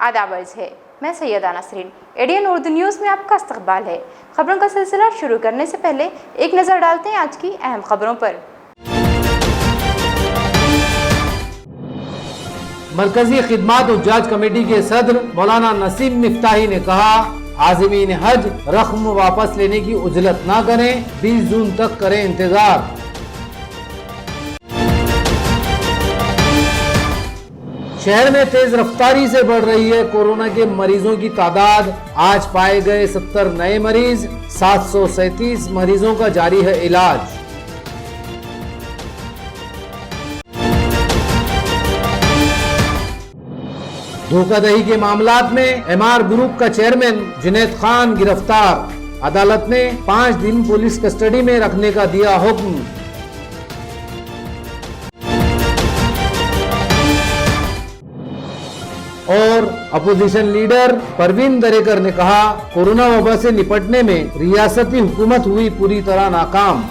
आदाब अर्ज़ है। मैं सैयदा नसरीन, एडीएन उर्दू न्यूज़ में आपका इस्तकबाल है। खबरों का सिलसिला शुरू करने से पहले एक नज़र डालते हैं आज की अहम खबरों पर। मरकजी खिदमात हुज्जाज कमेटी के सदर मौलाना नसीम मिफ्ताही ने कहा, आज़मीन हज रख्म वापस लेने की उजलत ना करें, 20 जून तक करें इंतजार। शहर में तेज रफ्तारी से बढ़ रही है कोरोना के मरीजों की तादाद। आज पाए गए 70 नए मरीज, 737 मरीजों का जारी है इलाज। धोखाधड़ी के मामलात में एमआर ग्रुप का चेयरमैन जुनैद खान गिरफ्तार। अदालत ने 5 दिन पुलिस कस्टडी में रखने का दिया हुक्म। और अपोजिशन लीडर परवीन दरेकर ने कहा, कोरोना वबा से निपटने में रियासती हुकूमत हुई पूरी तरह नाकाम।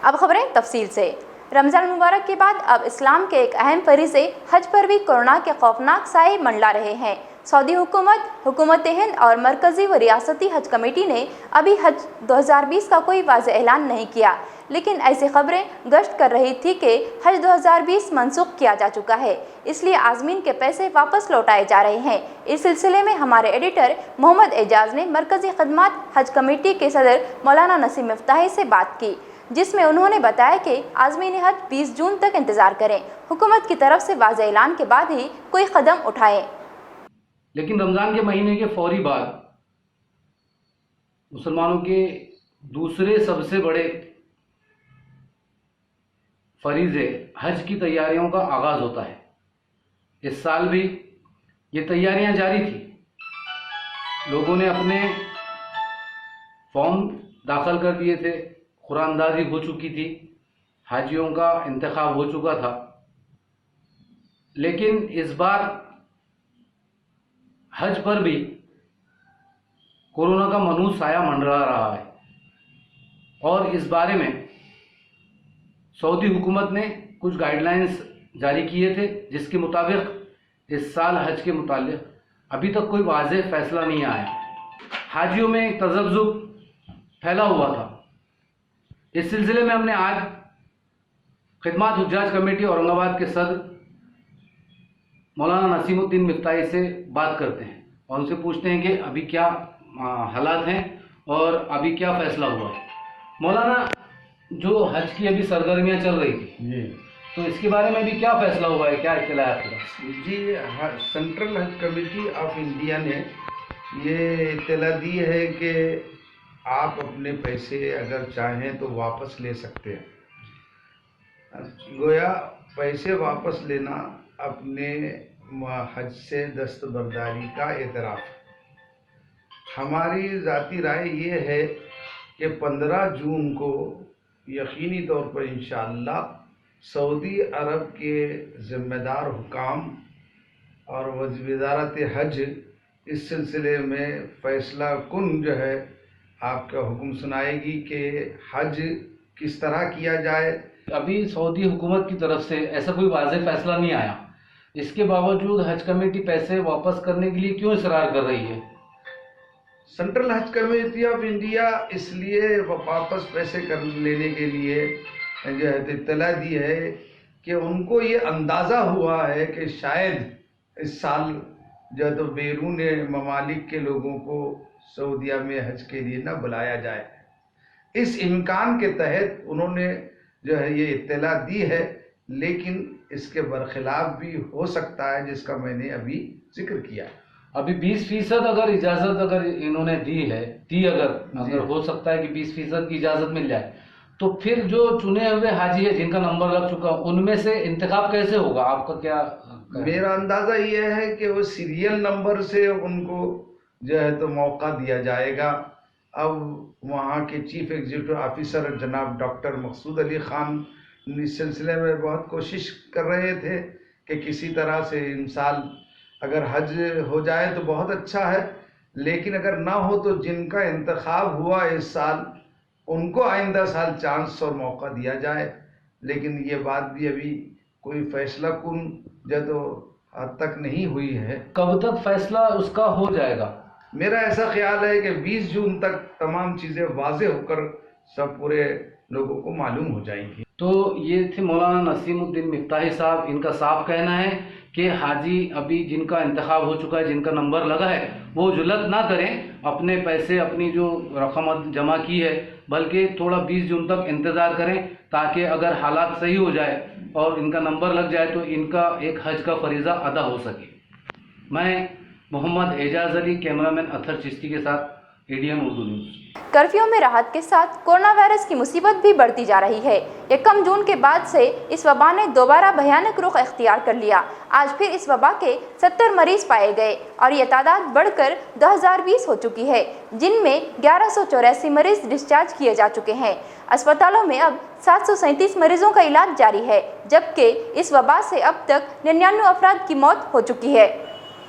अब खबरें तफसील से। रमज़ान मुबारक के बाद अब इस्लाम के एक अहम फरीज़े हज पर भी कोरोना के खौफनाक साए मंडला रहे हैं। सऊदी हुकूमत हिंद और मरकज़ी व रियासती हज कमेटी ने अभी हज 2020 का कोई वाज़ेह ऐलान नहीं किया, लेकिन ऐसी खबरें गश्त कर रही थी कि हज 2020 मनसूख किया जा चुका है, इसलिए आज़मीन के पैसे वापस लौटाए जा रहे हैं। इस सिलसिले में हमारे एडिटर मोहम्मद एजाज ने मरकज़ी खिदमात हज कमेटी के सदर मौलाना नसीम मिफ्ताही से बात की, जिसमें उन्होंने बताया कि आज़मीन हज 20 जून तक इंतज़ार करें, हुकूमत की तरफ से वाज़ेह ऐलान के बाद ही कोई कदम उठाएं। लेकिन रमज़ान के महीने के फौरी बाद मुसलमानों के दूसरे सबसे बड़े फरीज़े हज की तैयारियों का आगाज़ होता है। इस साल भी ये तैयारियां जारी थी। लोगों ने अपने फॉर्म दाखिल कर दिए थे, कुरानदाजी हो चुकी थी, हाजियों का इंतखाब हो चुका था। लेकिन इस बार हज पर भी कोरोना का मनहूस साया मंडरा रहा है और इस बारे में सऊदी हुकूमत ने कुछ गाइडलाइंस जारी किए थे, जिसके मुताबिक इस साल हज के मुताल्लिक अभी तक कोई वाज़ेह फैसला नहीं आया। हाजियों में एक तज़ब्ज़ुब फैला हुआ था। इस सिलसिले में हमने आज खिदमात हुज्जाज कमेटी औरंगाबाद के सदर मौलाना नसीमुद्दीन मिफ्ताही से बात करते हैं और उनसे पूछते हैं कि अभी क्या हालात हैं और अभी क्या फैसला हुआ है। मौलाना, जो हज की अभी सरगर्मियां चल रही थी जी, तो इसके बारे में भी क्या फैसला हुआ है, क्या इत्तला है आपका? जी, सेंट्रल हज कमेटी ऑफ इंडिया ने ये इत्तला दी है कि आप अपने पैसे अगर चाहें तो वापस ले सकते हैं। गोया पैसे वापस लेना अपने हज से दस्तबरदारी का एतराफ़ है। हमारी ज़ाती राय ये है कि 15 जून को यकीनी तौर पर इंशाअल्लाह सऊदी अरब के ज़िम्मेदार हुकाम और वज़ारत हज इस सिलसिले में फ़ैसला कुन जो है आपका हुक्म सुनाएगी कि हज किस तरह किया जाए। अभी सऊदी हुकूमत की तरफ से ऐसा कोई वाज़ेह फैसला नहीं आया, इसके बावजूद हज कमेटी पैसे वापस करने के लिए क्यों इसरार कर रही है? सेंट्रल हज कमेटी ऑफ इंडिया इसलिए वापस पैसे कर लेने के लिए जो है इत्तला दी है कि उनको ये अंदाज़ा हुआ है कि शायद इस साल जो है तो बैरून ममालिक के लोगों को सऊदीया में हज के लिए न बुलाया जाए। इस इम्कान के तहत उन्होंने जो है ये इत्तला दी है, लेकिन इसके बरखिलाफ भी हो सकता है, जिसका मैंने अभी जिक्र किया। अभी 20% अगर इजाज़त अगर इन्होंने दी है, अगर हो सकता है कि 20% की इजाज़त मिल जाए, तो फिर जो चुने हुए हाजी है जिनका नंबर लग चुका, उनमें से इंतखाब कैसे होगा? आपका क्या? मेरा अंदाज़ा ये है कि वो सीरियल नंबर से उनको जो है तो मौका दिया जाएगा। अब वहाँ के चीफ एग्जीक्यूटिव ऑफिसर जनाब डॉक्टर मकसूद अली ख़ान इस सिलसिले में बहुत कोशिश कर रहे थे कि किसी तरह से इन साल अगर हज हो जाए तो बहुत अच्छा है, लेकिन अगर ना हो तो जिनका इंतखाब हुआ इस साल उनको आइंदा साल चांस और मौका दिया जाए। लेकिन ये बात भी अभी कोई फैसला कुन जब तक नहीं हुई है। कब तक फैसला उसका हो जाएगा? मेरा ऐसा ख्याल है कि 20 जून तक तमाम चीज़ें वाज़ेह होकर सब पूरे लोगों को मालूम हो जाएंगी। तो ये थे मौलाना नसीमुद्दीन मिफ्ताही साहब। इनका साफ कहना है कि हाजी अभी जिनका इंतखाब हो चुका है, जिनका नंबर लगा है, वो जुलत ना करें, अपने पैसे अपनी जो रकम जमा की है, बल्कि थोड़ा 20 जून तक इंतज़ार करें, ताकि अगर हालात सही हो जाए और इनका नंबर लग जाए तो इनका एक हज का फरीज़ा अदा हो सके। मैं मोहम्मद एजाज अली, कैमरामैन अथर चिश्ती के साथ, एडीएन उर्दू न्यूज़। कर्फ्यू में राहत के साथ कोरोना वायरस की मुसीबत भी बढ़ती जा रही है। 1 जून के बाद से इस वबा ने दोबारा भयानक रुख इख्तियार कर लिया। आज फिर इस वबा के 70 मरीज पाए गए और ये तादाद बढ़कर 2020 हो चुकी है, जिनमें 1184 मरीज डिस्चार्ज किए जा चुके हैं। अस्पतालों में अब 737 मरीजों का इलाज जारी है, जबकि इस वबा से अब तक 99 अफराद की मौत हो चुकी है।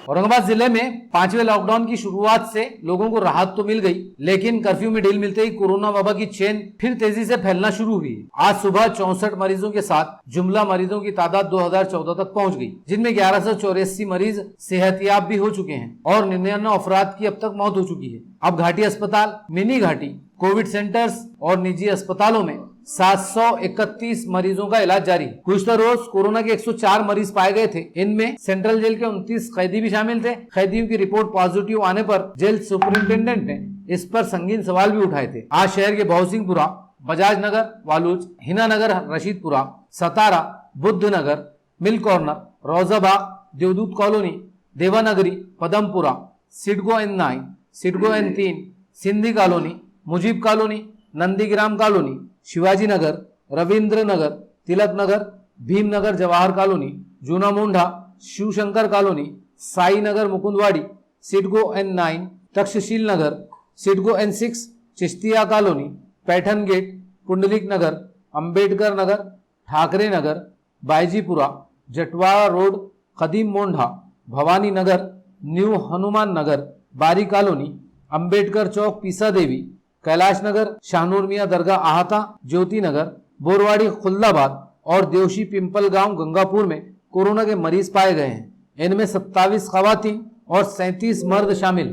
औरंगाबाद जिले में 5वें लॉकडाउन की शुरुआत से लोगों को राहत तो मिल गई, लेकिन कर्फ्यू में ढील मिलते ही कोरोना वबा की चेन फिर तेजी से फैलना शुरू हुई। आज सुबह 64 मरीजों के साथ जुमला मरीजों की तादाद 2014 तक पहुंच गई, जिनमें 1184 मरीज सेहतियाब भी हो चुके हैं और 99 अफराद की अब तक मौत हो चुकी है। अब घाटी अस्पताल, मिनी घाटी, कोविड सेंटर्स और निजी अस्पतालों में 731 मरीजों का इलाज जारी। गुज़िश्ता रोज कोरोना के 104 मरीज पाए गए थे। इनमें सेंट्रल जेल के 29 कैदी भी शामिल थे। कैदियों की रिपोर्ट पॉजिटिव आने पर जेल सुपरिंटेंडेंट ने इस पर संगीन सवाल भी उठाए थे। आज शहर के Bahusinghpura, Bajaj Nagar, Waluj, Hina Nagar, Rashidpura, Satara, Buddha Nagar, mill corner, Rozabagh, Devdoot colony, Devanagari, Padampura, CIDCO N9, CIDCO N3, Sindhi colony, Mujeeb colony, Nandigram colony, Shivaji Nagar, Ravindra Nagar, Tilak Nagar, Bhim Nagar, Jawahar colony, Juna Mondha, Shivshankar colony, Sai Nagar, Mukundwadi, CIDCO N9, Takshashil Nagar, CIDCO N6, Chishtiya colony, Paithan gate, Pundlik Nagar, Ambedkar Nagar, Thackeray Nagar, Baijipura, Jatwada road, Kadim Mondha, Bhavani Nagar, new Hanuman Nagar, बारी कॉलोनी, अंबेडकर चौक, पीसा देवी, कैलाश नगर, शाहनूर मियां दरगाह आहता, ज्योति नगर, बोरवाड़ी, खुल्दाबाद और देवशी पिंपल गांव, गंगापुर में कोरोना के मरीज पाए गए हैं। इनमें 27 खवातीन और 37 मर्द शामिल।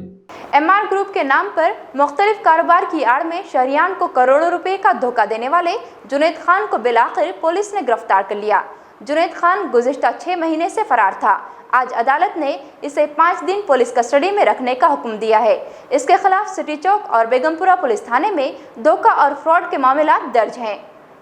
MR ग्रुप के नाम पर मुख्तलिफ कारोबार की आड़ में शहरियान को करोड़ों रुपए का धोखा देने वाले जुनैद खान को बिलाखिर पुलिस ने गिरफ्तार कर लिया। जुनैद खान गुज़िश्ता 6 महीने से फरार था। आज अदालत ने इसे 5 दिन पुलिस कस्टडी में रखने का हुक्म दिया है। इसके खिलाफ सिटी चौक और बेगमपुरा पुलिस थाने में धोखा और फ्रॉड के मामला दर्ज हैं।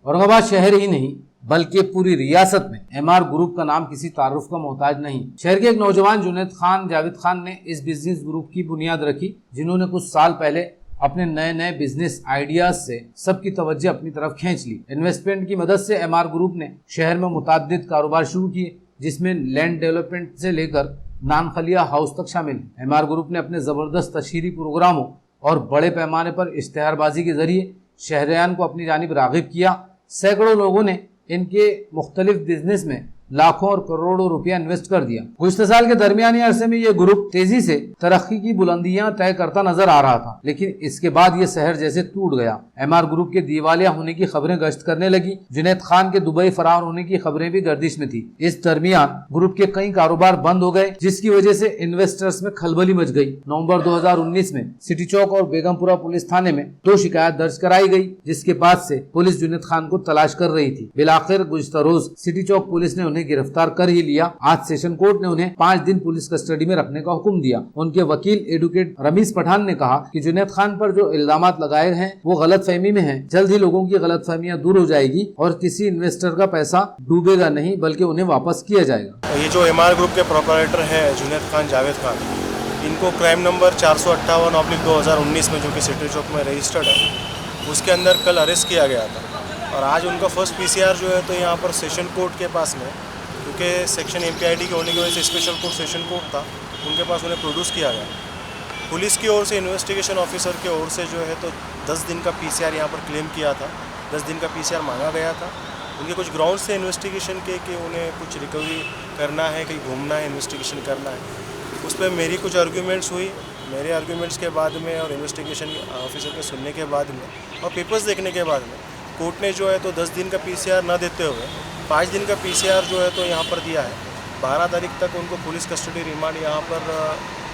औरंगाबाद शहर ही नहीं बल्कि पूरी रियासत में MR ग्रुप का नाम किसी तारुफ का मोहताज नहीं। शहर के एक नौजवान जुनैद खान जावेद खान ने इस बिजनेस ग्रुप की बुनियाद रखी, जिन्होंने कुछ साल पहले अपने नए नए बिजनेस आइडियाज से सबकी तवज्जो अपनी तरफ खींच ली। इन्वेस्टमेंट की मदद से MR ग्रुप ने शहर में मुताद्दिद कारोबार शुरू किए, जिसमें लैंड डेवलपमेंट से लेकर नानखलिया हाउस तक शामिल है। MR ग्रुप ने अपने ज़बरदस्त तशहीरी प्रोग्रामों और बड़े पैमाने पर इश्तिहारबाजी के जरिए शहरियान को अपनी जानिब राग़िब किया। सैकड़ों लोगों ने इनके मुख्तलिफ बिजनेस में लाखों और करोड़ों रुपया इन्वेस्ट कर दिया। गुज़िश्ता साल के दरमियानी अरसे में ये ग्रुप तेजी से तरक्की की बुलंदियां तय करता नजर आ रहा था, लेकिन इसके बाद ये शहर जैसे टूट गया। MR ग्रुप के दिवालिया होने की खबरें गश्त करने लगी। जुनैद खान के दुबई फरार होने की खबरें भी गर्दिश में थी। इस दरमियान ग्रुप के कई कारोबार बंद हो गए, जिसकी वजह से इन्वेस्टर्स में खलबली मच गई। नवंबर 2019 में सिटी चौक और बेगमपुरा पुलिस थाने में 2 शिकायत दर्ज कराई गई, जिसके बाद से पुलिस जुनैद खान को तलाश कर रही थी। बिलाखिर गुज़िश्ता रोज सिटी चौक पुलिस ने उन्हें गिरफ्तार कर ही लिया। आज सेशन कोर्ट ने उन्हें 5 दिन पुलिस कस्टडी में रखने का हुक्म दिया। उनके वकील एडवोकेट रमीज पठान ने कहा कि जुनैद खान पर जो इल्जामात लगाए हैं वो गलतफहमी में हैं। जल्द ही लोगों की गलतफहमियां दूर हो जाएगी और किसी इन्वेस्टर का पैसा डूबेगा नहीं, बल्कि उन्हें वापस किया जाएगा। ये जो MR ग्रुप के प्रोपराइटर है जुनैद खान जावेद खान, इनको क्राइम नंबर 458/2019 में जो कि सिटी चौक में रजिस्टर्ड है, उसके अंदर कल अरेस्ट किया गया था। और आज उनका फर्स्ट PCR जो है तो यहाँ पर सेशन कोर्ट के पास में, क्योंकि सेक्शन MPID के होने की वजह से स्पेशल कोर्ट सेशन कोर्ट था, उनके पास उन्हें प्रोड्यूस किया गया। पुलिस की ओर से, इन्वेस्टिगेशन ऑफिसर की ओर से जो है तो 10 दिन का PCR यहाँ पर क्लेम किया था, 10 दिन का PCR मांगा गया था। उनके कुछ ग्राउंड से इन्वेस्टिगेशन के कि उन्हें कुछ रिकवरी करना है, कहीं घूमना है, इन्वेस्टिगेशन करना है। उस पर मेरी कुछ आर्ग्यूमेंट्स हुई। मेरे आर्ग्यूमेंट्स के बाद में और इन्वेस्टिगेशन ऑफिसर के सुनने के बाद में और पेपर्स देखने के बाद में कोर्ट ने जो है तो 10 दिन का PCR न देते हुए 5 दिन का PCR जो है तो यहाँ पर दिया है। 12 तारीख तक उनको पुलिस कस्टडी रिमांड यहाँ पर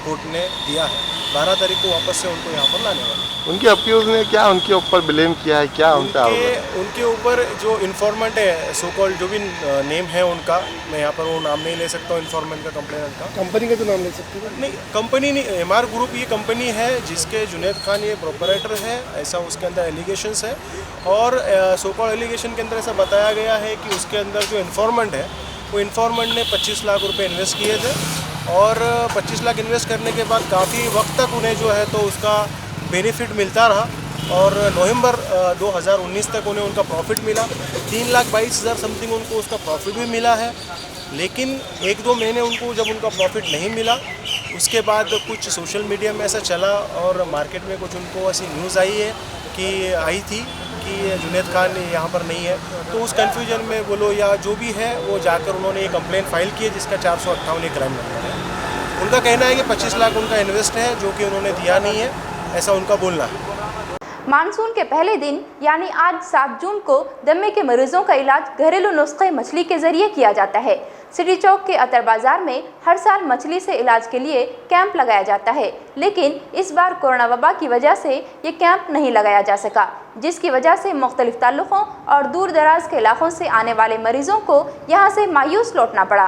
कोर्ट ने दिया है। 12 तारीख को वापस से उनको यहाँ पर लाने वाले। उनके अक्यूज ने क्या उनके ऊपर ब्लेम किया है, क्या उनका उनके ऊपर जो इन्फॉर्मेंट है सो कॉल्ड जो भी नेम है उनका, मैं यहाँ पर वो नाम नहीं ले सकता हूँ इन्फॉर्मेंट का, कंप्लेनेंट का। कंपनी का तो नाम ले सकते हैं? नहीं, कंपनी नहीं, MR ग्रुप ये कंपनी है जिसके जुनैद खान ये प्रोपराइटर है, ऐसा उसके अंदर एलिगेशंस है। और सो कॉल्ड एलिगेशन के अंदर ऐसा बताया गया है कि उसके अंदर जो इन्फॉर्मेंट है वो इन्फॉर्मेंट ने 25 लाख रुपए इन्वेस्ट किए थे और 25 लाख इन्वेस्ट करने के बाद काफ़ी वक्त तक उन्हें जो है तो उसका बेनिफिट मिलता रहा और नवंबर 2019 तक उन्हें उनका प्रॉफिट मिला। 3,22,000 समथिंग उनको उसका प्रॉफिट भी मिला है। लेकिन 1-2 महीने उनको जब उनका प्रॉफिट नहीं मिला, उसके बाद कुछ सोशल मीडिया में ऐसा चला और मार्केट में कुछ उनको ऐसी न्यूज़ आई थी कि जुनैद खान यहाँ पर नहीं है। तो उस कन्फ्यूजन में बोलो या जो भी है वो जाकर उन्होंने ये कंप्लेंट फाइल की है जिसका 458 क्राइम नंबर है। उनका कहना है कि 25 लाख उनका इन्वेस्ट है जो कि उन्होंने दिया नहीं है, ऐसा उनका बोलना है। मानसून के पहले दिन यानी आज 7 जून को दमे के मरीजों का इलाज घरेलू नुस्खे मछली के जरिए किया जाता है। सिटी चौक के अतर बाजार में हर साल मछली से इलाज के लिए कैंप लगाया जाता है, लेकिन इस बार कोरोना वबा की वजह से ये कैंप नहीं लगाया जा सका, जिसकी वजह से मुख्तलिफ ताल्लुकों और दूर दराज के इलाकों से आने वाले मरीजों को यहाँ से मायूस लौटना पड़ा।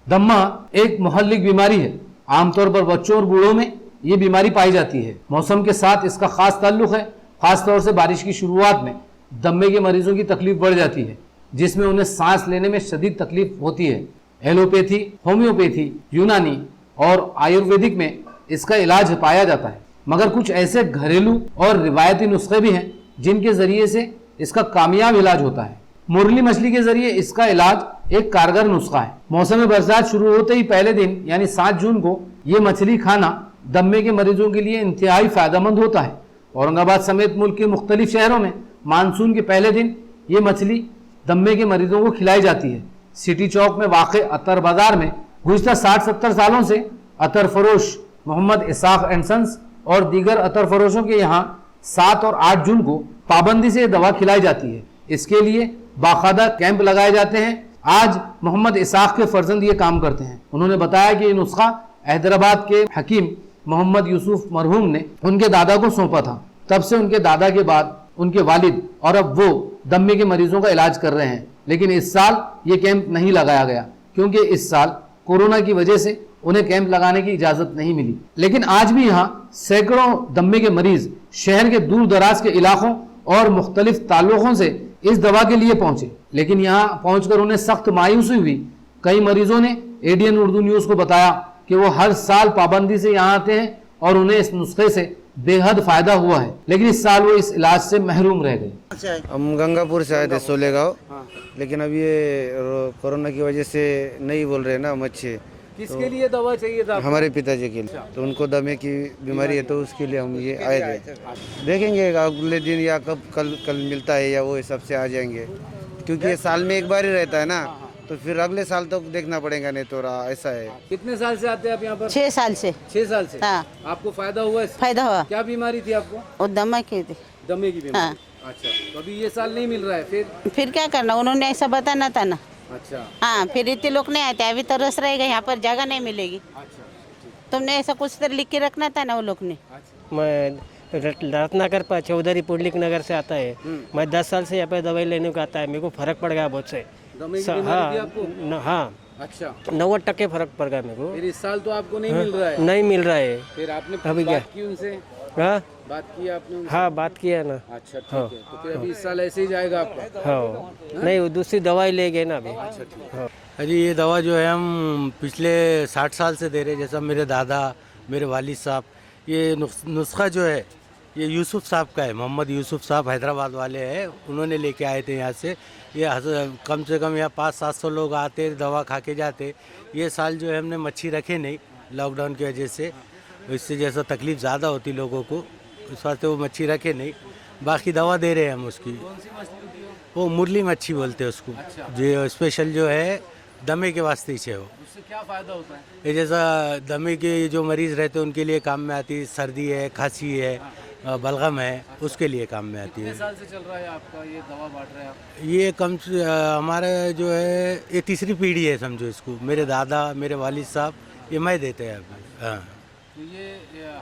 दम्मा एक मुहल्लिक बीमारी है। आमतौर पर बच्चों और बूढ़ों में ये बीमारी पाई जाती है। मौसम के साथ इसका खास ताल्लुक है। खास तौर से बारिश की शुरुआत में दम्मे के मरीजों की तकलीफ बढ़ जाती है, जिसमें उन्हें सांस लेने में शदीद तकलीफ होती है। एलोपैथी, होम्योपैथी, यूनानी और आयुर्वेदिक में इसका इलाज पाया जाता है, मगर कुछ ऐसे घरेलू और रिवायती नुस्खे भी हैं जिनके जरिए से इसका कामयाब इलाज होता है। मुरली मछली के जरिए इसका इलाज एक कारगर नुस्खा है। मौसम बरसात शुरू होते ही पहले दिन यानी 7 जून को ये मछली खाना दम्मे के मरीजों के लिए इंतहाई फायदेमंद होता है। औरंगाबाद समेत मुल्क के मुख्तलिफ शहरों में मानसून के पहले दिन ये मछली दम्मे के मरीजों को खिलाई जाती है। सिटी चौक में वाक़े अतर बाजार में गुज़िश्ता 60-70 सालों से अतर फरोश मोहम्मद इसाक एंड सन्स और दीगर अतर फरोशों के यहाँ 7 और 8 जून को पाबंदी से दवा खिलाई जाती है। इसके लिए बाकायदा कैंप लगाए जाते हैं। आज मोहम्मद इसाक के फर्जंद ये काम करते हैं। उन्होंने बताया कि ये नुस्खा हैदराबाद के हकीम मोहम्मद यूसुफ मरहूम ने उनके दादा को सौंपा था। तब से उनके दादा के बाद उनके वालिद और अब वो दम्मे के मरीजों का इलाज कर रहे हैं। लेकिन इस साल ये कैंप नहीं लगाया गया क्योंकि इस साल कोरोना की वजह से उन्हें कैंप लगाने की इजाज़त नहीं मिली। लेकिन आज भी यहाँ सैकड़ों दम्मे के मरीज शहर के दूर दराज के इलाकों और मुख्तलिफ ताल्लुकों से इस दवा के लिए पहुंचे, लेकिन यहाँ पहुंचकर उन्हें सख्त मायूसी हुई। कई मरीजों ने ADN उर्दू न्यूज़ को बताया कि वो हर साल पाबंदी से यहाँ आते हैं और उन्हें इस नुस्खे से बेहद फायदा हुआ है, लेकिन इस साल वो इस इलाज से महरूम रह गए। हम गंगापुर से आए थे सोलेगांव, लेकिन अब ये कोरोना की वजह से नहीं बोल रहे ना मच्छी। किसके लिए दवा चाहिए था? हमारे पिताजी के लिए। तो उनको दमे की बीमारी है, तो उसके लिए हम ये आए थे। देखेंगे अगले दिन या कब कल मिलता है या वो हिसाब से आ जाएंगे, क्योंकि ये साल में एक बार ही रहता है ना, तो फिर अगले साल तो देखना पड़ेगा, नहीं तो ऐसा है। कितने साल से आते हैं आप यहाँ पर? 6 साल से। 6 साल से। हाँ। आपको फायदा हुआ इससे? फायदा हुआ। क्या बीमारी थी आपको? और दमा की थी। दमे की बीमारी। हाँ। अच्छा, तो अभी ये साल नहीं मिल रहा है फिर क्या करना, उन्होंने ऐसा बताना था ना। अच्छा। हाँ, फिर इतने लोग नहीं आते, अभी तरस रहेगा, यहाँ पर जगह नहीं मिलेगी। तुमने ऐसा कुछ तो लिख के रखना था ना वो लोग ने। मैं रत्नाकर पर चौधरी पुंडलिक नगर से आता है। मैं 10 साल से यहाँ पे दवाई लेने को आता है। मेरे को फर्क पड़ गया बहुत से। हाँ, अच्छा, 90% फर्क पड़ गया मेरे को। फिर इस साल तो आपको नहीं मिल रहा है? नहीं मिल रहा है। फिर आपने अभी बात की उनसे? हाँ, बात की आपने उनसे? हाँ, बात किया ना। अच्छा, ठीक है। तो फिर अभी इस साल ऐसे ही जाएगा आपका? हाँ, नहीं, वो दूसरी दवाई ले गए ना अभी। अच्छा, ठीक है। अजी ये दवा जो है हम पिछले 60 साल से दे रहे हैं। जैसा मेरे दादा, मेरे वालिद साहब, ये नुस्खा जो है ये यूसुफ साहब का है। मोहम्मद यूसुफ साहब हैदराबाद वाले हैं, उन्होंने लेके आए थे यहाँ से। ये कम से कम यहाँ 500-700 लोग आते, दवा खा के जाते। ये साल जो है हमने मच्छी रखे नहीं लॉकडाउन की वजह से, इससे जैसा तकलीफ़ ज़्यादा होती लोगों को, इस वास्ते वो मच्छी रखे नहीं। बाकी दवा दे रहे हैं हम उसकी। वो मुरली मच्छी बोलते हैं उसको। जो स्पेशल जो है दमे के वास्ते ही है। वो उससे क्या फ़ायदा होता है? ये जैसा दमे के जो मरीज़ रहते हैं उनके लिए काम में आती है। सर्दी है, खांसी है, बलगम है, उसके लिए काम में आती है। कितने साल से चल रहा है आपका ये दवा बांट रहे हैं आप? ये कम से हमारे जो है ये तीसरी पीढ़ी है समझो इसको। मेरे दादा, मेरे वालिद साहब, ये मैं देते हैं अभी। हाँ तो ये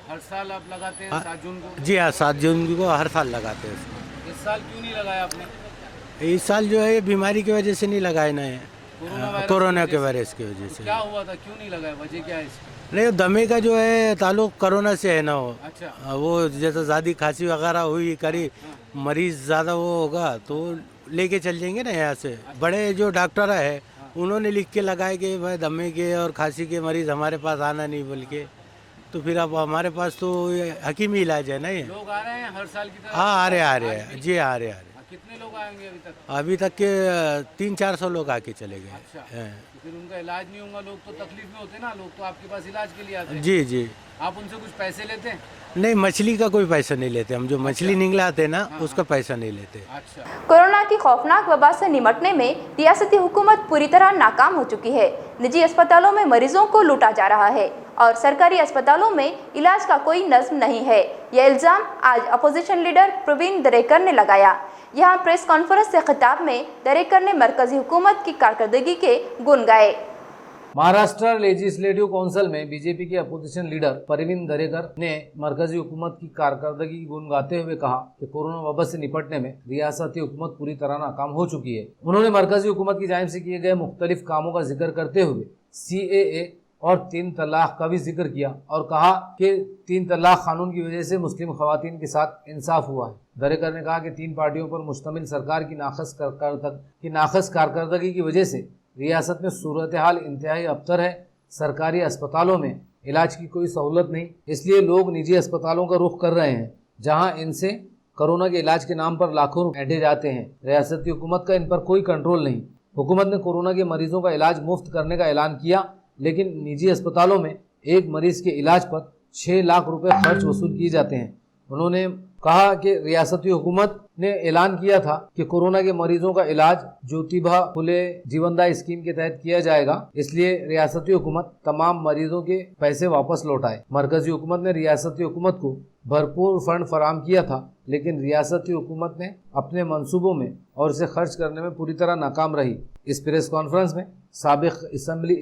हर साल आप लगाते हैं 7 जून को? जी हाँ, 7 जून को हर साल लगाते हैं इसको। इस साल क्यों नहीं लगाया आपने? इस साल जो है ये बीमारी की वजह से नहीं लगाए ना है, कोरोना के वायरस की वजह से। क्या हुआ था, क्यों नहीं लगाया, वजह क्या है इसकी? नहीं, दमे का जो है ताल्लुक कोरोना से है ना वो। अच्छा। वो जैसे ज़्यादा खांसी वगैरह हुई करी, मरीज़ ज़्यादा वो होगा तो लेके चल जाएंगे ना यहाँ से। बड़े जो डॉक्टर है उन्होंने लिख के लगाए कि भाई दमे के और खांसी के मरीज़ हमारे पास आना नहीं, बोल के। तो फिर अब हमारे पास तो ये हकीमी इलाज है ना ये। लोग आ रहे हैं हर साल की तरह? हाँ, आ रहे हैं जी, आ रहे। कितने लोग आएंगे अभी तक? अभी तक के 300-400 लोग आके चले गए। अच्छा। हैं। तो फिर उनका इलाज नहीं होगा, लोग तो तकलीफ में होते हैं ना, लोग तो आपके पास इलाज के लिए आते हैं। जी जी। आप उनसे कुछ पैसे लेते हैं? नहीं, मछली का कोई पैसा नहीं लेते हम। जो मछली निकलाते हैं ना उसका पैसा नहीं लेते। अच्छा। कोरोना की खौफनाक वबा से निपटने में रियासती हुकूमत पूरी तरह नाकाम हो चुकी है। निजी अस्पतालों में मरीजों को लूटा जा रहा है और सरकारी अस्पतालों में इलाज का कोई नज़्म नहीं है। यह इल्ज़ाम आज अपोजिशन लीडर प्रवीण दरेकर ने लगाया। यहाँ प्रेस कॉन्फ्रेंस से खिताब में दरेकर ने मरकजी हुकूमत की कारकर्दगी के गुण गाए। महाराष्ट्र लेजिस्लेटिव काउंसिल में बीजेपी के अपोजिशन लीडर परवीन दरेकर ने मरकजी हुकूमत की कारकर्दगी की गुण गाते हुए कहा कि कोरोना वबा से निपटने में रियासती हुकूमत पूरी तरह नाकाम हो चुकी है। उन्होंने मरकजी हुकूमत की जानिब से किए गए मुख्तलिफ कामों का जिक्र करते हुए CAA और 3 तलाक का भी जिक्र किया और कहा कि 3 तलाक कानून की वजह से मुस्लिम खवातीन के साथ इंसाफ हुआ है। दरेकर ने कहा कि 3 पार्टियों पर मुश्तमिल सरकार की नाक़स कारकर्दगी की वजह से रियासत में सूरत हाल इंतहाई अबतर है। सरकारी अस्पतालों में इलाज की कोई सहूलत नहीं, इसलिए लोग निजी अस्पतालों का रुख कर रहे हैं जहां इनसे कोरोना के इलाज के नाम पर लाखों ऐंठे जाते हैं। रियासती हुकूमत का इन पर कोई कंट्रोल नहीं। हुकूमत ने कोरोना के मरीजों का इलाज मुफ्त करने का ऐलान किया, लेकिन निजी अस्पतालों में एक मरीज के इलाज पर 6 लाख रुपए खर्च वसूल किए जाते हैं। उन्होंने कहा कि रियासती हुकूमत ने ऐलान किया था कि कोरोना के मरीजों का इलाज ज्योतिबा फुले जीवनदायी स्कीम के तहत किया जाएगा, इसलिए रियासती हुकूमत तमाम मरीजों के पैसे वापस लौटाए। मरकजी हुकूमत ने रियासती हुकूमत को भरपूर फंड फराहम किया था, लेकिन रियासती हुकूमत ने अपने मंसूबों में और इसे खर्च करने में पूरी तरह नाकाम रही। इस प्रेस कॉन्फ्रेंस में साबिक assembly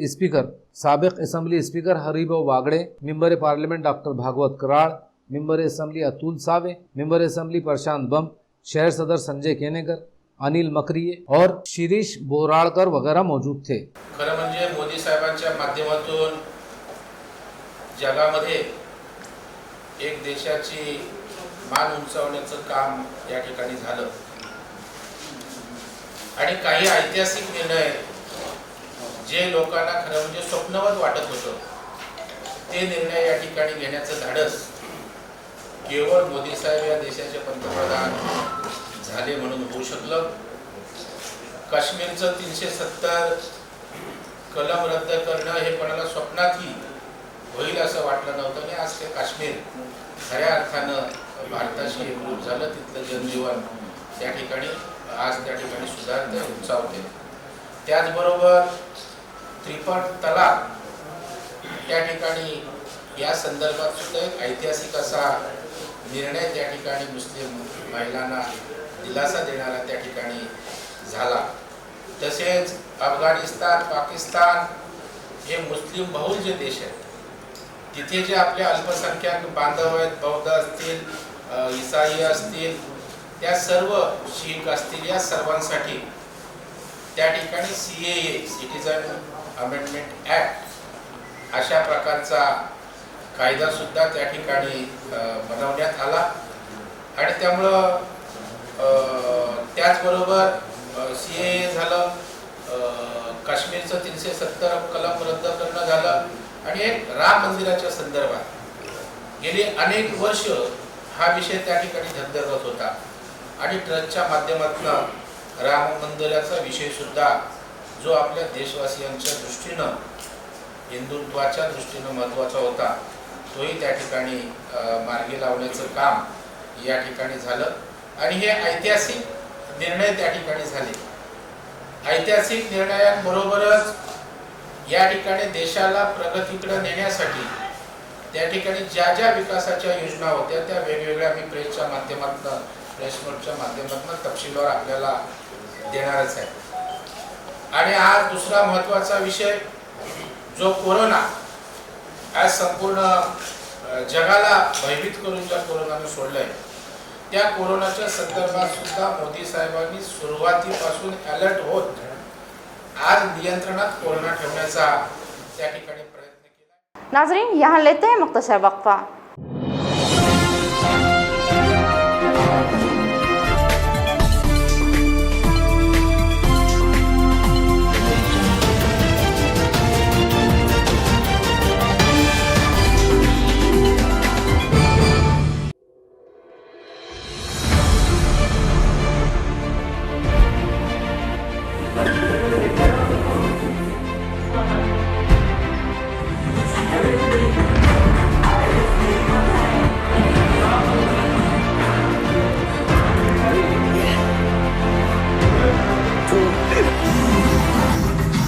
speaker Haribhau Bagade, member parliament doctor Bhagwat Karad, member assembly Atul Save, member assembly प्रशांत बम, शहर सदर संजय केनेकर, अनिल मकरिये और शिरीष बोराळकर वगैरह मौजूद थे। खरं म्हणजे मोदी साहेबांच्या माध्यमातून जगामध्ये एक देशाची मान उंचावण्याचं काम या ठिकाणी झालं आणि काही ऐतिहासिक निर्णय जे लोकांना खरं म्हणजे स्वप्नवत वाटत होतं ते निर्णय या ठिकाणी घेण्याचं धाडस केवळ मोदी साहेब या देशाचे पंतप्रधान झाले म्हणून होऊ शकलं। काश्मीरचं 370 कलम रद्द करणं हे कोणाला स्वप्नातही होईल असं वाटलं नव्हतं आणि आज ते काश्मीर खऱ्या अर्थानं भारताशी एकरूप झालं। तिथलं जनजीवन त्या ठिकाणी सुधारते, उंचावते। त्याचबरोबर त्रिपट तलाक त्या ठिकाणी या संदर्भात सुद्धा एक ऐतिहासिक असा निर्णय त्या ठिकाणी मुस्लिम महिलांना दिलासा देणारा त्या ठिकाणी झाला। तसेच अफगाणिस्तान, पाकिस्तान हे मुस्लिम बहुल जे देश आहेत तिथे जे आपले अल्पसंख्याक बांधव आहेत, बौद्ध असतील, ईसाई असतील, त्या सर्व शीख असतील, या सर्वांसाठी त्या ठिकाणी CAA सिटीजन अमेंडमेंट ॲक्ट अशा प्रकारचा कायदा सुद्धा त्या ठिकाणी बनवण्यात आला आणि त्यामुळं त्याचबरोबर CAA झालं, काश्मीरचं 370 कलम रद्द करणं झालं आणि एक राम मंदिराच्या संदर्भात गेली अनेक वर्ष हा विषय त्या ठिकाणी धगधगत होता आणि ट्रस्टच्या माध्यमातून राम मंदिराचा विषय सुद्धा जो आपल्या देशवासियांच्या दृष्टीनं हिंदुत्वाच्या दृष्टीनं महत्त्वाचा होता तोही त्या ठिकाणी मार्गी लावण्याचं काम या ठिकाणी झालं आणि हे ऐतिहासिक निर्णय त्या ठिकाणी झाले। ऐतिहासिक निर्णयांबरोबरच या ठिकाणी देशाला प्रगतीकडे नेण्यासाठी त्या ठिकाणी ज्या ज्या विकासाच्या योजना होत्या त्या वेगवेगळ्या मी प्रेसच्या माध्यमातून प्रेस नोटच्या माध्यमातून तपशीलवार आपल्याला देणारच आहे. आणि आज दुसरा महत्त्वाचा विषय जो कोरोना आज संपूर्ण जगाला भयभीत करून ज्या कोरोनाने सोडलंय त्या कोरोनाच्या संदर्भात सुद्धा मोदी साहेबांनी सुरुवातीपासून अलर्ट होत आज नियंत्रणात कोरोना ठेवण्याचा त्या ठिकाणी प्रयत्न केला. नाजरीन, यहाँ लेते हैं मुख्तसर वक्फा.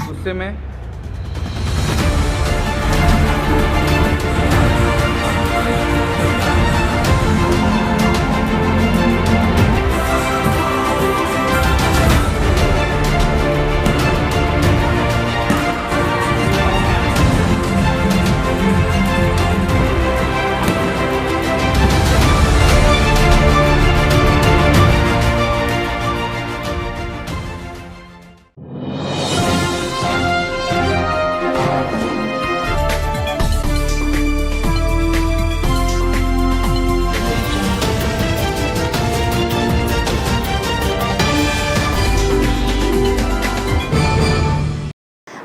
गुस्से में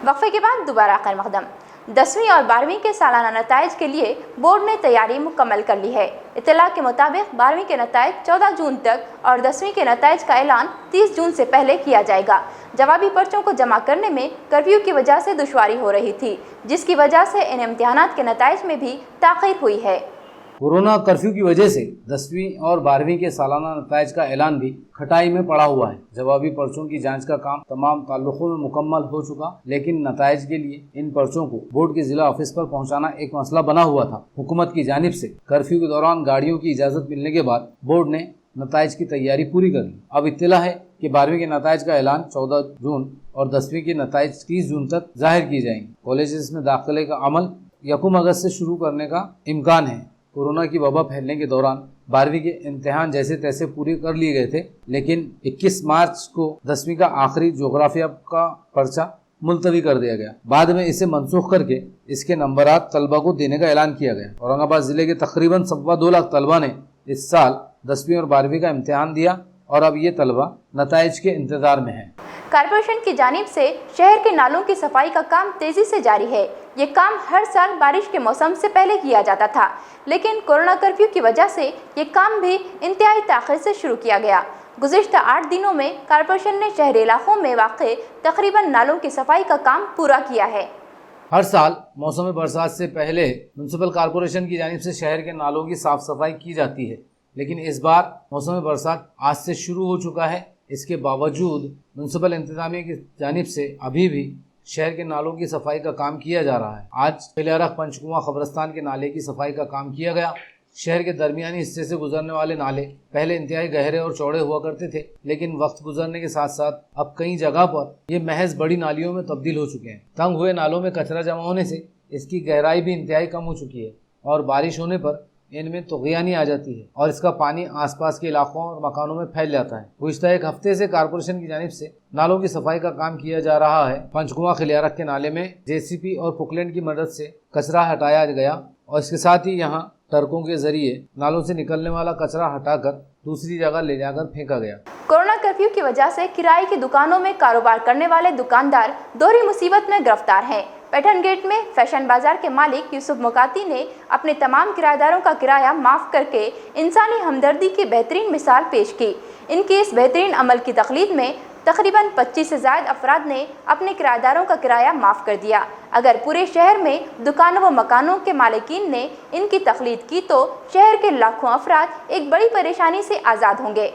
वक्फे के बाद दोबारा खैर मकदम. 10वीं और 12वीं के सालाना नताइज के लिए बोर्ड ने तैयारी मुकम्मल कर ली है. इत्तला के मुताबिक 12वीं के नताइज 14 जून तक और 10वीं के नताइज का ऐलान 30 जून से पहले किया जाएगा. जवाबी पर्चों को जमा करने में कर्फ्यू की वजह से दुश्वारी हो रही थी, जिसकी वजह से इन इम्तिहानात के नताइज में भी ताख़ीर हुई है. कोरोना कर्फ्यू की वजह से 10वीं और 12वीं के सालाना नताइज का ऐलान भी खटाई में पड़ा हुआ है. जवाबी पर्चों की जांच का काम तमाम ताल्लुकों में मुकम्मल हो चुका, लेकिन नताइज के लिए इन पर्चों को बोर्ड के जिला ऑफिस पर पहुंचाना एक मसला बना हुआ था. हुकूमत की जानिब से कर्फ्यू के दौरान गाड़ियों की इजाज़त मिलने के बाद बोर्ड ने नताइज की तैयारी पूरी कर ली. अब इत्तला है कि 12वीं के नताइज का ऐलान 14 जून और 10वीं के नताइज 30 जून तक जाहिर किए जाएंगे. कॉलेजेस में दाखिले का अमल 1 अगस्त से शुरू करने का इम्कान है. कोरोना की वबा फैलने के दौरान 12वीं के इम्तिहान जैसे तैसे पूरे कर लिए गए थे, लेकिन 21 मार्च को 10वीं का आखिरी जोग्राफिया का पर्चा मुलतवी कर दिया गया. बाद में इसे मनसूख करके इसके नंबरात तलबा को देने का ऐलान किया गया. औरंगाबाद जिले के तकरीबन 2.25 लाख तलबा ने इस साल 10वीं और 12वीं का इम्तिहान दिया और अब ये तलबा नताइज के इंतजार में है. कारपोरेशन की जानिब से शहर के नालों की सफाई का काम तेजी से जारी है. ये काम हर साल बारिश के मौसम से पहले किया जाता था, लेकिन कोरोना कर्फ्यू की वजह से ये काम भी इंतहाई ताख़ीर से शुरू किया गया. गुज़िश्ता 8 दिनों में कारपोरेशन ने शहरी इलाकों में वाक़े तकरीबन नालों की सफाई का काम पूरा किया है. हर साल मौसम बरसात से पहले म्यूनसिपल कारपोरेशन की जानिब से शहर के नालों की साफ सफाई की जाती है, लेकिन इस बार मौसम बरसात आज से शुरू हो चुका है. इसके बावजूद म्यूनसिपल इंतजामिया की जानिब से अभी भी शहर के नालों की सफाई का काम किया जा रहा है. आज पिलियारख पंचकुआ खबरस्तान के नाले की सफाई का काम किया गया. शहर के दरमियानी हिस्से से गुजरने वाले नाले पहले इंतहाई गहरे और चौड़े हुआ करते थे, लेकिन वक्त गुजरने के साथ साथ अब कई जगह पर ये महज बड़ी नालियों में तब्दील हो चुके हैं. तंग हुए नालों में कचरा जमा होने से इसकी गहराई भी इंतहाई कम हो चुकी है और बारिश होने पर इनमें तुग़यानी आ जाती है और इसका पानी आसपास के इलाकों और मकानों में फैल जाता है. गुज़िश्ता 1 हफ्ते से कारपोरेशन की जानिब से नालों की सफाई का काम किया जा रहा है. पंचकुआ खिलियारख के नाले में जेसीपी और पुकलैंड की मदद से कचरा हटाया गया और इसके साथ ही यहाँ ट्रकों के जरिए नालों से निकलने वाला कचरा हटाकर दूसरी जगह ले जाकर फेंका गया. कोरोना कर्फ्यू की वजह से किराए की दुकानों में कारोबार करने वाले दुकानदार दोहरी मुसीबत में गिरफ्तार हैं. पैठन गेट में फैशन बाजार के मालिक यूसुफ मुकाती ने अपने तमाम किराएदारों का किराया माफ़ करके इंसानी हमदर्दी की बेहतरीन मिसाल पेश की. इनकी इस बेहतरीन अमल की तकलीद में तकरीबन 25 से ज़ायद अफराद ने अपने किराएदारों का किराया माफ़ कर दिया. अगर पूरे शहर में दुकानों व मकानों के मालिकीन ने इनकी तकलीद की तो शहर के लाखों अफराद एक बड़ी परेशानी से आज़ाद होंगे.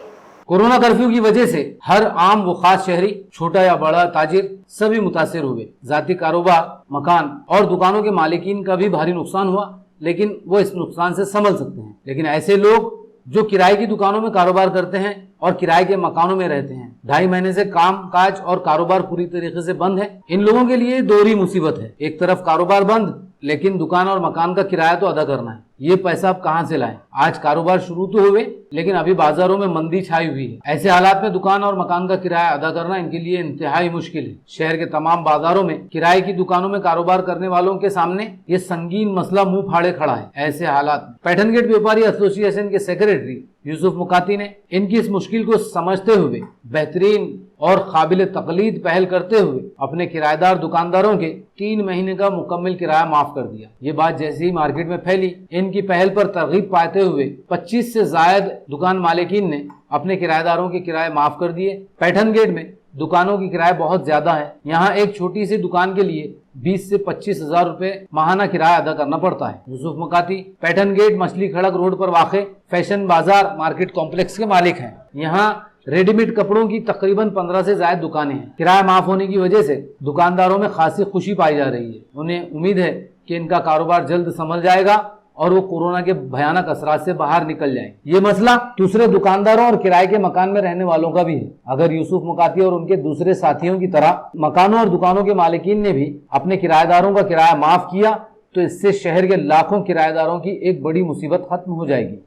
कोरोना कर्फ्यू की वजह से हर आम व खास शहरी, छोटा या बड़ा ताजिर सभी मुतासिर हुए. जाती कारोबार, मकान और दुकानों के मालिकीन का भी भारी नुकसान हुआ, लेकिन वो इस नुकसान से संभल सकते हैं। लेकिन ऐसे लोग जो किराए की दुकानों में कारोबार करते हैं और किराए के मकानों में रहते हैं, 2.5 महीने से काम काज और कारोबार पूरी तरीके से बंद है, इन लोगों के लिए दोहरी मुसीबत है। एक तरफ कारोबार बंद, लेकिन दुकान और मकान का किराया तो अदा करना है। ये पैसा आप कहां से लाएं? आज कारोबार शुरू तो हुए, लेकिन अभी बाजारों में मंदी छाई हुई है। ऐसे हालात में दुकान और मकान का किराया अदा करना इनके लिए इंतहाई मुश्किल है। शहर के तमाम बाजारों में किराए की दुकानों में कारोबार करने वालों के सामने ये संगीन मसला मुंह फाड़े खड़ा है। ऐसे हालात में पैठन गेट व्यापारी एसोसिएशन के सेक्रेटरी यूसुफ मुकाती ने इनकी इस मुश्किल को समझते हुए बेहतरीन और काबिल तकलीद पहल करते हुए अपने किराएदार दुकानदारों के 3 महीने का मुकम्मल किराया माफ कर दिया। ये बात जैसे ही मार्केट में फैली, इनकी पहल पर तरगीब पाते हुए 25 से ज्यादा दुकान मालिकीन ने अपने किराएदारों के किराए माफ कर दिए। पैठन गेट में दुकानों की किराए बहुत ज्यादा है। यहाँ एक छोटी सी दुकान के लिए 20 से 25 हजार रुपए माहाना किराया अदा करना पड़ता है। यूसुफ मुकाती पैठन गेट मछली खड़क रोड पर वाक़े फैशन बाजार मार्केट कॉम्प्लेक्स के मालिक हैं। यहाँ रेडीमेड कपड़ों की तकरीबन 15 से ज्यादा दुकानें हैं। किराया माफ होने की वजह से दुकानदारों में खासी खुशी पाई जा रही है। उन्हें उम्मीद है कि इनका कारोबार जल्द संभल जाएगा और वो कोरोना के भयानक असरात से बाहर निकल जाएंगे। ये मसला दूसरे दुकानदारों और किराए के मकान में रहने वालों का भी है। अगर यूसुफ मुकाती और उनके दूसरे साथियों की तरह मकानों और दुकानों के मालिकीन ने भी अपने किराएदारों का किराया माफ किया तो इससे शहर के लाखों किराएदारों की एक बड़ी मुसीबत खत्म हो जाएगी।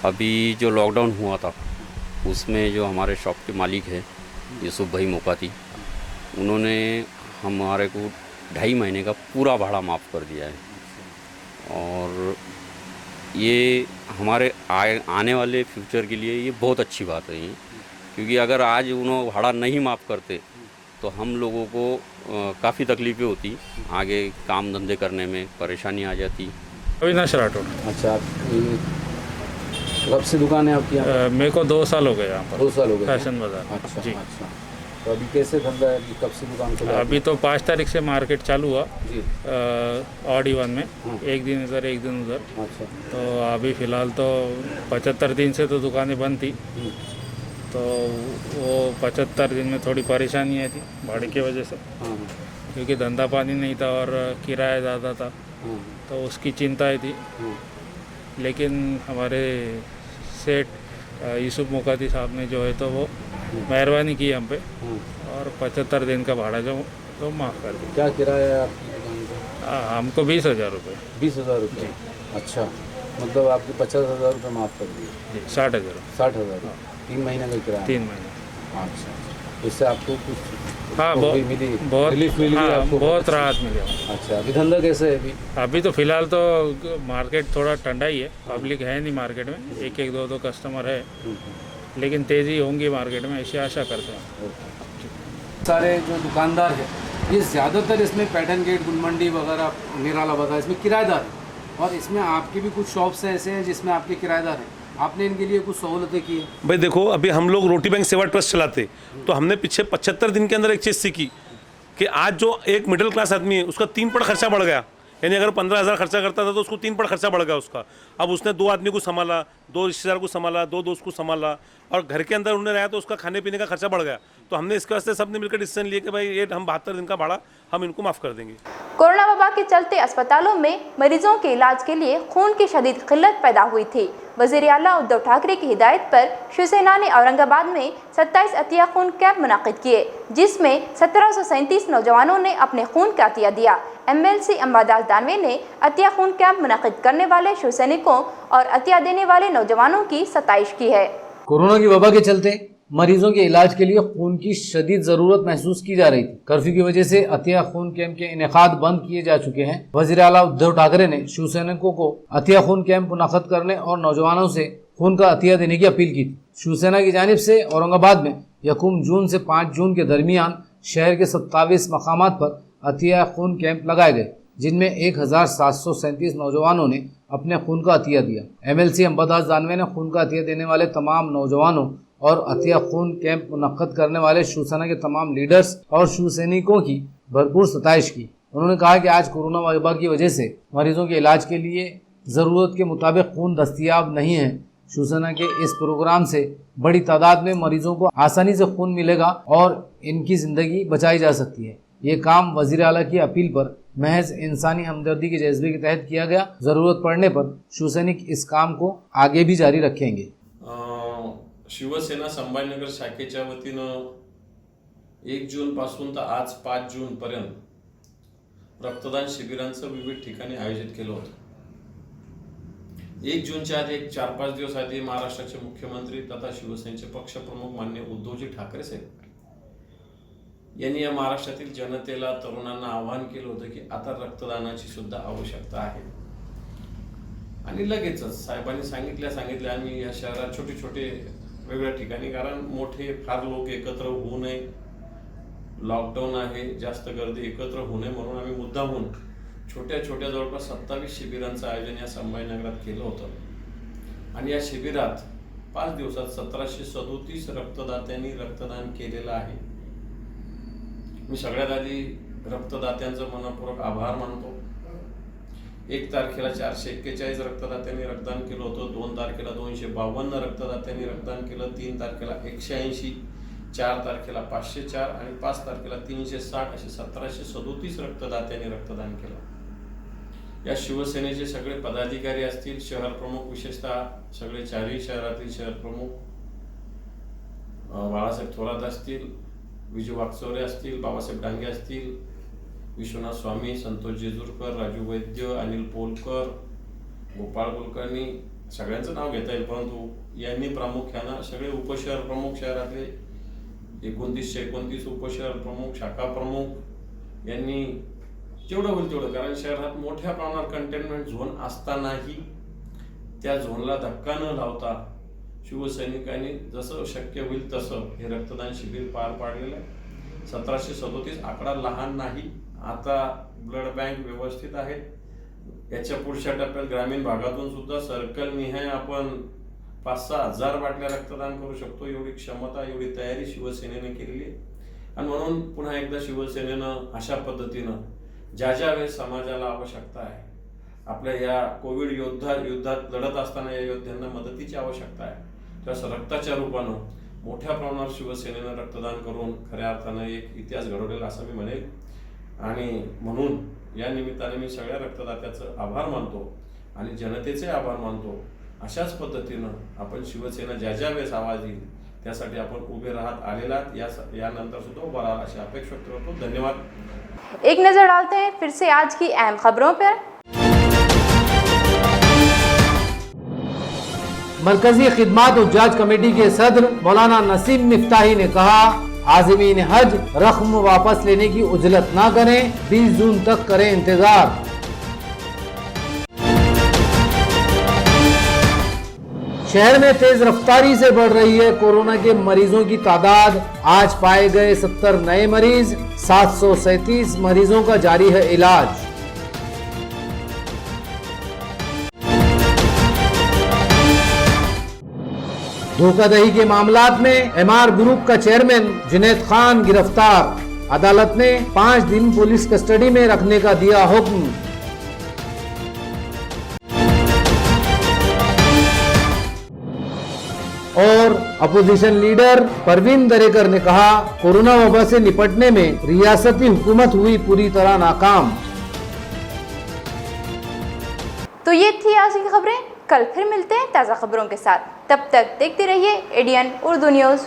अभी जो लॉकडाउन हुआ था उसमें जो हमारे शॉप के मालिक है यूसुफ भाई मुकाती, उन्होंने हमारे को 2.5 महीने का पूरा भाड़ा माफ़ कर दिया है। और ये हमारे आने वाले फ्यूचर के लिए ये बहुत अच्छी बात है, क्योंकि अगर आज उन्होंने भाड़ा नहीं माफ़ करते तो हम लोगों को काफ़ी तकलीफ़ें होती, आगे काम धंधे करने में परेशानी आ जाती। अविनाश राठौड़। अच्छा, कब से दुकान है आपकी? मेरे को 2 साल हो गए यहाँ पर। 2 साल हो गए फैशन बाजार। अच्छा जी। अच्छा, तो अभी कैसे धंधा है? कब से दुकान खुला? अभी तो 5 तारीख से मार्केट चालू हुआ जी। ऑड इवन में, एक दिन इधर एक दिन उधर। अच्छा, तो अभी फ़िलहाल तो 75 दिन से तो दुकानें बंद थी, तो वो 75 दिन में थोड़ी परेशानी आई थी भाड़े की वजह से, क्योंकि धंधा पानी नहीं था और किराया ज़्यादा था, तो उसकी चिंताएं थी। लेकिन हमारे सेठ यूसुफ मुकाती साहब ने जो है तो वो मेहरबानी की हम पे और 75 दिन का भाड़ा जो तो माफ़ कर दिया। क्या किराया है आपकी दुकान का? हमको 20,000 रुपये। 20,000 रुपये? अच्छा, मतलब आपके 50,000 रुपये माफ़ कर दिए? जी, 60,000। 60,000 3 महीने का किराया? 3 महीने। अच्छा, इससे आपको कुछ हाँ, बहुत रिलीफ मिली? हाँ, आपको बहुत राहत मिली। अच्छा, अभी धंधा कैसे है? अभी तो फ़िलहाल तो मार्केट थोड़ा ठंडा ही है, पब्लिक है नहीं मार्केट में, एक एक दो कस्टमर है, लेकिन तेज़ी होंगी मार्केट में ऐसी आशा करते हैं। सारे जो दुकानदार हैं ये ज़्यादातर इसमें पैठन गेट, गुलमंडी वगैरह, निराला बाजार, इसमें किराएदार हैं, और इसमें आपके भी कुछ शॉप्स ऐसे हैं जिसमें आपके किराएदार हैं। आपने इनके लिए कुछ सहूलतें की है? भाई देखो, अभी हम लोग रोटी बैंक सेवा ट्रस्ट चलाते, तो हमने पीछे 75 दिन के अंदर एक चीज़ सीखी कि आज जो एक मिडिल क्लास आदमी है उसका 3 पट खर्चा बढ़ गया। यानी अगर 15,000 खर्चा करता था तो उसको 3 पट खर्चा बढ़ गया उसका। अब उसने 2 आदमी को संभाला, 2 रिश्तेदार को संभाला, 2 दोस्त को संभाला, और घर के अंदर उन्हें रहा तो उसका खाने पीने का खर्चा बढ़ गया। तो हमने इसके वास्ते सबने मिलकर डिसीजन लिए कि भाई ये हम 72 दिन का भाड़ा हम इनको माफ़ कर देंगे। कोरोना वबा के चलते अस्पतालों में मरीजों के इलाज के लिए खून की शदीद किल्लत पैदा हुई थी। वज़ीर आला उद्धव ठाकरे की हिदायत पर शिवसेना ने औरंगाबाद में 27 अतिया खून कैंप मुनाकिद किए, जिसमें 1737 नौजवानों ने अपने खून का अतिया दिया। MLC अंबादास दानवे ने अतिया खून कैंप मुनाकिद करने वाले शिवसैनिकों और अतिया देने वाले नौजवानों की सताइश की है। कोरोना की वबा के चलते मरीजों के इलाज के लिए खून की शदीद जरूरत महसूस की जा रही थी। कर्फ्यू की वजह से अतिया खून कैंप के इनेकाद बंद किए जा चुके हैं। वज़ीर आला उद्धव ठाकरे ने शिवसैनिकों को अतिया खून कैंप मुनाकिद करने और नौजवानों से खून का अतिया देने की अपील की थी। शिवसेना की जानिब से औरंगाबाद में 1 जून से 5 जून के दरमियान शहर के 27 मकामात पर अतिया खून कैंप लगाए गए, जिनमें 1737 नौजवानों ने अपने खून का अतिया दिया। MLC अंबादास दानवे ने खून का अतिया देने वाले तमाम नौजवानों और अतिया खून कैंप मुनक्कद करने वाले शिवसेना के तमाम लीडर्स और शिवसैनिकों की भरपूर सताइश की। उन्होंने कहा कि आज कोरोना वबा की वजह से मरीजों के इलाज के लिए ज़रूरत के मुताबिक खून दस्तियाब नहीं है। शिवसेना के इस प्रोग्राम से बड़ी तादाद में मरीजों को आसानी से खून मिलेगा और इनकी ज़िंदगी बचाई जा सकती है। ये काम वज़ीर आला की अपील पर महज इंसानी हमदर्दी के जज्बे के तहत किया गया। जरूरत पड़ने पर शिवसैनिक इस काम को आगे भी जारी रखेंगे। शिवसेना संभाजीनगर शाखेच्या वतीनं 1 जून पासून तर आज 5 जून पर्यंत रक्तदान शिबिरांचं विविध ठिकाणी आयोजित केलं होतं। 1 जूनच्या आधी 4-5 दिवस आधी महाराष्ट्राचे मुख्यमंत्री तथा शिवसेनेचे पक्षप्रमुख माननीय उद्धवजी ठाकरे साहेब यांनी या महाराष्ट्रातील जनतेला, तरुणांना आवाहन केलं होतं की आता रक्तदानाची सुद्धा आवश्यकता आहे। आणि लगेचच साहेबांनी सांगितल्या आम्ही या शहरात छोटे छोटे वेगळ्या ठिकाणी, कारण मोठे फार लोक एकत्र होऊ नये, लॉकडाऊन आहे, जास्त गर्दी एकत्र होऊ नये म्हणून आम्ही मुद्दामून छोट्या छोट्या जवळपास 27 शिबिरांचं आयोजन या संभाजीनगरात केलं होतं। आणि या शिबिरात 5 दिवसात 1737 रक्तदात्यांनी रक्तदान केलेलं आहे। मी सगळ्यात आधी रक्तदात्यांचं मनपूर्वक आभार मानतो। 1 तारखेला 441 रक्तदात्यांनी रक्तदान केलं होतं, 2 तारखेला 252 रक्तदात्यांनी रक्तदान केलं, 3 तारखेला 180, 4 तारखेला 504 आणि 5 तारखेला 360 असे 1737 रक्तदात्यांनी रक्तदान केलं। या शिवसेनेचे सगळे पदाधिकारी असतील, शहर प्रमुख, विशेषतः सगळे 4ही शहरातील शहर प्रमुख बाळासाहेब थोरात असतील, विजू वाकचौरे असतील, बाबासाहेब डांगे असतील, विश्वनाथ स्वामी, संतोष जेजूरकर, राजू वैद्य, अनिल पोलकर, गोपाळ कुलकर्णी, सगळ्यांचं नाव घेता येईल, परंतु यांनी प्रामुख्यानं सगळे उपशहर प्रमुख, शहरातले 2929 उपशहर प्रमुख, शाखा प्रमुख यांनी जेवढं होईल तेवढं, कारण शहरात मोठ्या प्रमाणात कंटेनमेंट झोन असतानाही त्या झोनला धक्का न लावता शिवसैनिकांनी जसं शक्य होईल तसं हे रक्तदान शिबिर पार पाडलेलं आहे। 1737 आकडा लहान नाही, आता ब्लड बँक व्यवस्थित आहेत। याच्या पुढच्या टप्प्यात ग्रामीण भागातून सुद्धा सर्कल निहाय आपण 5-6 हजार बाटल्या रक्तदान करू शकतो, एवढी क्षमता, एवढी तयारी शिवसेनेने केलेली आहे। आणि म्हणून पुन्हा एकदा शिवसेनेनं अशा पद्धतीनं ज्या वेळेस समाजाला आवश्यकता आहे, आपल्या या कोविड युद्धात लढत असताना या योद्ध्यांना मदतीची आवश्यकता आहे, तर रक्ताच्या रूपानं मोठ्या प्रमाणावर शिवसेनेनं रक्तदान करून खऱ्या अर्थानं एक इतिहास घडवलेला असं मी म्हणेल। आणि म्हणून या निमित्ताने मी सगळ्या रक्तदात्याचं आभार मानतो आणि जनतेचे आभार मानतो। अशाच पद्धतीनं आपण शिवसेना ज्या वेळेस आवाज येईल त्यासाठी आपण उभे राहत आलेला, यानंतर सुद्धा उभा राहा अशी अपेक्षा व्यक्त करतो। धन्यवाद। एक नजर डालते हैं फिर से आज की अहम खबरों पर। मरकजी खिदमात उज्जाज कमेटी के सदर मौलाना नसीम मिफ्ताही ने कहा, आज़मीन हज रख्म वापस लेने की उजलत ना करें, 20 जून तक करें इंतजार। शहर में तेज रफ्तारी से बढ़ रही है कोरोना के मरीजों की तादाद। आज पाए गए 70 नए मरीज, 737 मरीजों का जारी है इलाज। धोखाधड़ी के मामलात में एमआर ग्रुप का चेयरमैन जुनैद खान गिरफ्तार। अदालत ने 5 दिन पुलिस कस्टडी में रखने का दिया हुक्म। और अपोजिशन लीडर परवीन दरेकर ने कहा, कोरोना वबा से निपटने में रियासती हुकूमत हुई पूरी तरह नाकाम। तो ये थी आज की खबरें। कल फिर मिलते हैं ताज़ा खबरों के साथ। तब तक देखते रहिए एडीएन उर्दू न्यूज़।